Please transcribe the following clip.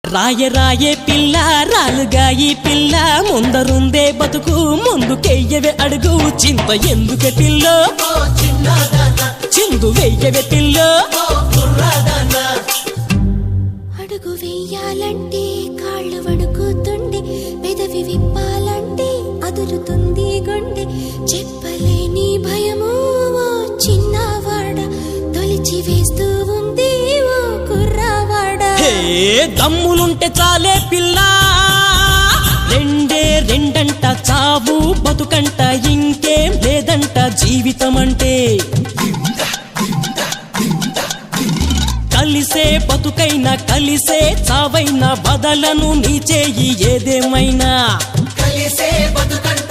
రాయే రాయే పిల్ల రాలుగా ఈ పిల్ల ముందరుందే బతుకు ముందుకెయ్యవే అడుగు చింత ఎందుకే పిల్లో చిందు వెయ్యవే పిల్లో అడుగు వెయ్యాలంటే కాళ్ళు వణుకుతుండే పెదవి విప్పాలంటే అదురుతుంది గుండె చెప్పలేని భయము ఓ చిన్నవాడ తొలిచి వేస్తూ ఉంది ఓ కుర్రవాడా దమ్ములుంటే చాలే పిల్ల రెండే రెండంట చావు బతుకంట ఇంకేం లేదంట జీవితం అంటే కలిసే బతుకైనా కలిసే చావైనా బదలను నీ చేయి ఏదేమైనా కలిసే బతుకంట